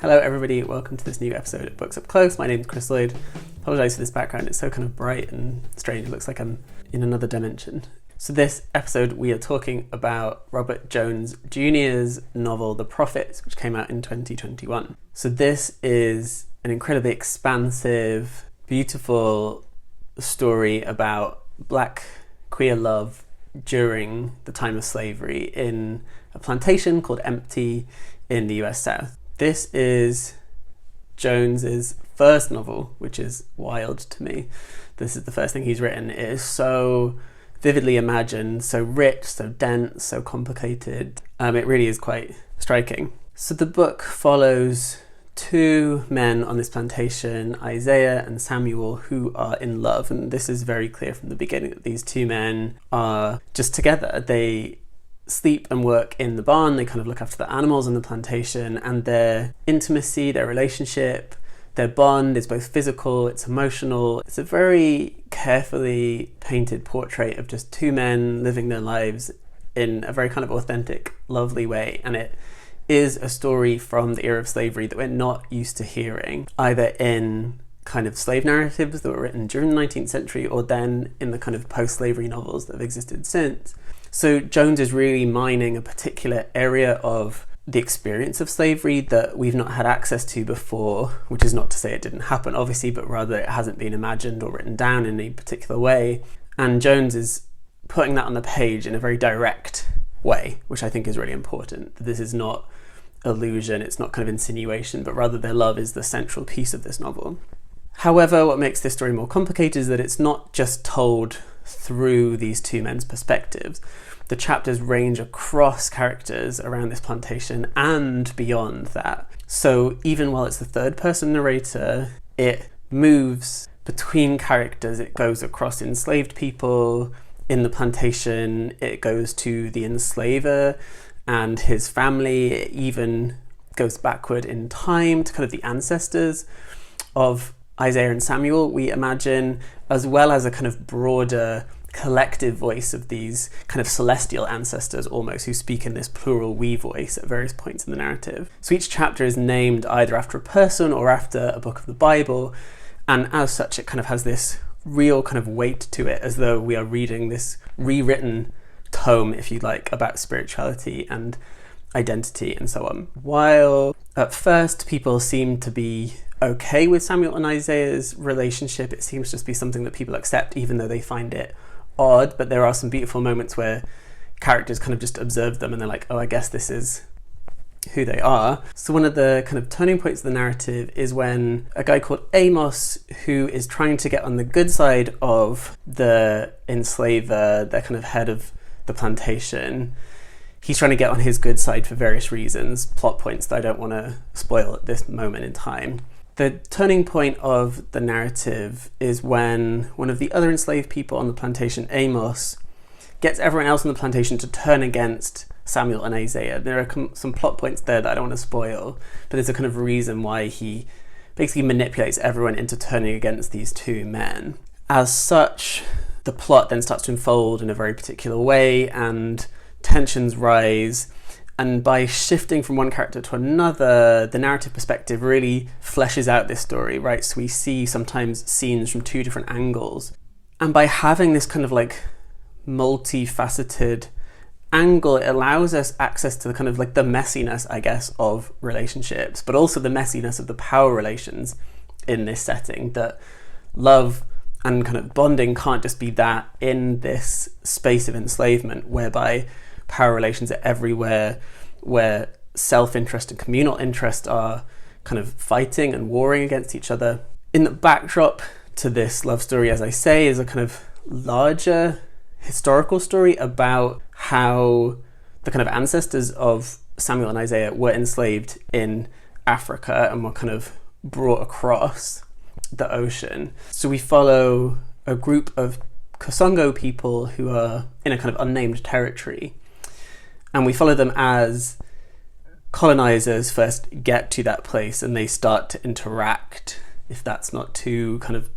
Hello everybody, welcome to this new episode of Books Up Close. My name's Chris Lloyd. Apologise for this background, it's so kind of bright and strange, it looks like I'm in another dimension. So this episode we are talking about Robert Jones Jr.'s novel The Prophets, which came out in 2021. So this is an incredibly expansive, beautiful story about black queer love during the time of slavery in a plantation called Empty in the US South. This is Jones's first novel, which is wild to me. This is the first thing he's written. It is so vividly imagined, so rich, so dense, so complicated. It really is quite striking. So the book follows two men on this plantation, Isaiah and Samuel, who are in love. And this is very clear from the beginning that these two men are just together. They sleep and work in the barn, they kind of look after the animals on the plantation, and their intimacy, their relationship, their bond is both physical, it's emotional. It's a very carefully painted portrait of just two men living their lives in a very kind of authentic, lovely way, and it is a story from the era of slavery that we're not used to hearing, either in kind of slave narratives that were written during the 19th century or then in the kind of post-slavery novels that have existed since. So Jones is really mining a particular area of the experience of slavery that we've not had access to before, which is not to say it didn't happen, obviously, but rather it hasn't been imagined or written down in a particular way. And Jones is putting that on the page in a very direct way, which I think is really important. This is not illusion, it's not kind of insinuation, but rather their love is the central piece of this novel. However, what makes this story more complicated is that it's not just told through these two men's perspectives. The chapters range across characters around this plantation and beyond that. So even while it's the third person narrator, it moves between characters. It goes across enslaved people in the plantation, it goes to the enslaver and his family, it even goes backward in time to kind of the ancestors of Isaiah and Samuel, we imagine, as well as a kind of broader collective voice of these kind of celestial ancestors almost, who speak in this plural we voice at various points in the narrative. So each chapter is named either after a person or after a book of the Bible, and as such it kind of has this real kind of weight to it, as though we are reading this rewritten tome, if you like, about spirituality and identity and so on. While at first people seem to be okay with Samuel and Isaiah's relationship, it seems to just be something that people accept even though they find it odd, but there are some beautiful moments where characters kind of just observe them and they're like, oh, I guess this is who they are. So one of the kind of turning points of the narrative is when a guy called Amos, who is trying to get on the good side of the enslaver, the kind of head of the plantation, he's trying to get on his good side for various reasons, plot points that I don't want to spoil at this moment in time. The turning point of the narrative is when one of the other enslaved people on the plantation, Amos, gets everyone else on the plantation to turn against Samuel and Isaiah. There are some plot points there that I don't want to spoil, but there's a kind of reason why he basically manipulates everyone into turning against these two men. As such, the plot then starts to unfold in a very particular way and tensions rise, and by shifting from one character to another, the narrative perspective really fleshes out this story, right? So we see sometimes scenes from two different angles, and by having this kind of like multifaceted angle, it allows us access to the kind of like the messiness, I guess, of relationships, but also the messiness of the power relations in this setting, that love and kind of bonding can't just be that in this space of enslavement whereby power relations are everywhere, where self-interest and communal interest are kind of fighting and warring against each other. In the backdrop to this love story, as I say, is a kind of larger historical story about how the kind of ancestors of Samuel and Isaiah were enslaved in Africa and were kind of brought across the ocean. So we follow a group of Kosongo people who are in a kind of unnamed territory, and we follow them as colonizers first get to that place and they start to interact, if that's not too kind of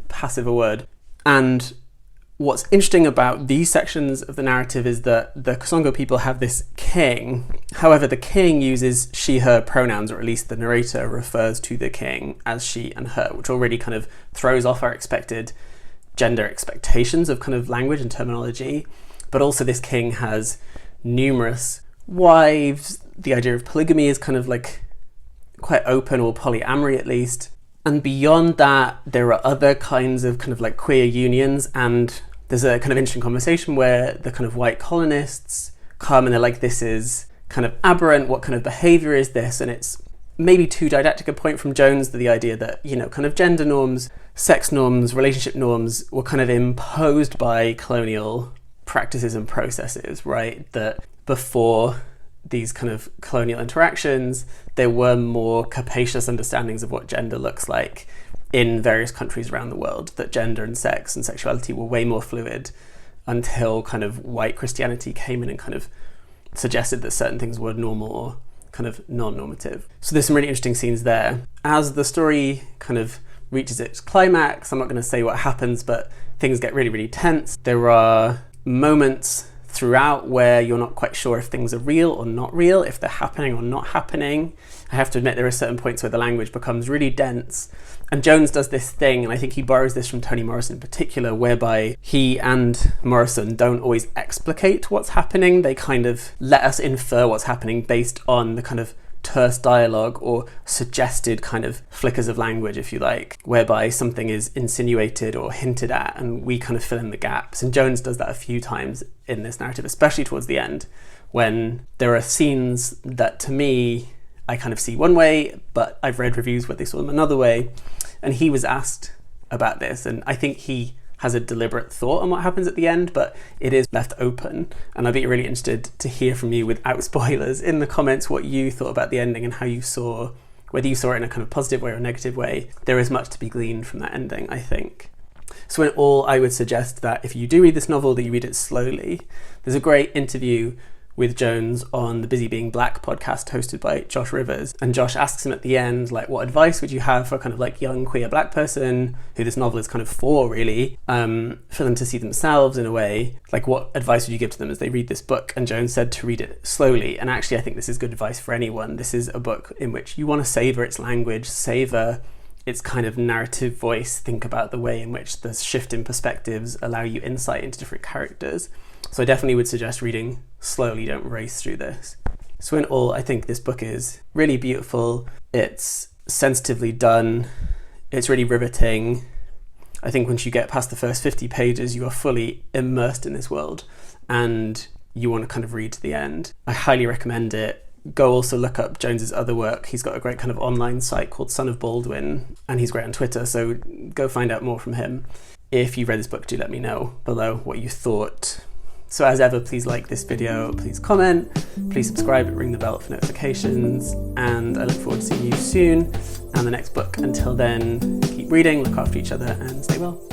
passive a word. And what's interesting about these sections of the narrative is that the Kosongo people have this king. However, the king uses she, her pronouns, or at least the narrator refers to the king as she and her, which already kind of throws off our expected gender expectations of kind of language and terminology. But also this king has numerous wives. The idea of polygamy is kind of like quite open, or polyamory at least. And beyond that, there are other kinds of kind of like queer unions, and there's a kind of interesting conversation where the kind of white colonists come and they're like, this is kind of aberrant, what kind of behaviour is this? And it's maybe too didactic a point from Jones, the idea that, you know, kind of gender norms, sex norms, relationship norms were kind of imposed by colonial practices and processes, right? That before these kind of colonial interactions, there were more capacious understandings of what gender looks like in various countries around the world, that gender and sex and sexuality were way more fluid until kind of white Christianity came in and kind of suggested that certain things were normal or kind of non-normative. So there's some really interesting scenes there. As the story kind of reaches its climax, I'm not going to say what happens, but things get really, really tense. There are moments throughout where you're not quite sure if things are real or not real, if they're happening or not happening. I have to admit there are certain points where the language becomes really dense, and Jones does this thing, and I think he borrows this from Toni Morrison in particular, whereby he and Morrison don't always explicate what's happening. They kind of let us infer what's happening based on the kind of terse dialogue or suggested kind of flickers of language, if you like, whereby something is insinuated or hinted at and we kind of fill in the gaps. And Jones does that a few times in this narrative, especially towards the end, when there are scenes that to me I kind of see one way, but I've read reviews where they saw them another way. And he was asked about this, and I think he has a deliberate thought on what happens at the end, but it is left open. And I'd be really interested to hear from you without spoilers in the comments what you thought about the ending and how you saw, whether you saw it in a kind of positive way or a negative way. There is much to be gleaned from that ending, I think. So in all, I would suggest that if you do read this novel, that you read it slowly. There's a great interview with Jones on the Busy Being Black podcast hosted by Josh Rivers, and Josh asks him at the end, like, what advice would you have for a kind of like young queer black person who this novel is kind of for, really, for them to see themselves in a way, like what advice would you give to them as they read this book? And Jones said to read it slowly, and actually I think this is good advice for anyone. This is a book in which you want to savour its language, savour its kind of narrative voice, think about the way in which the shift in perspectives allow you insight into different characters. So I definitely would suggest reading slowly, don't race through this. So in all, I think this book is really beautiful. It's sensitively done. It's really riveting. I think once you get past the first 50 pages, you are fully immersed in this world and you want to kind of read to the end. I highly recommend it. Go also look up Jones's other work. He's got a great kind of online site called Son of Baldwin, and he's great on Twitter, so go find out more from him. If you read this book, do let me know below what you thought. So as ever, please like this video, please comment, please subscribe, ring the bell for notifications, and I look forward to seeing you soon and the next book. Until then, keep reading, look after each other, and stay well.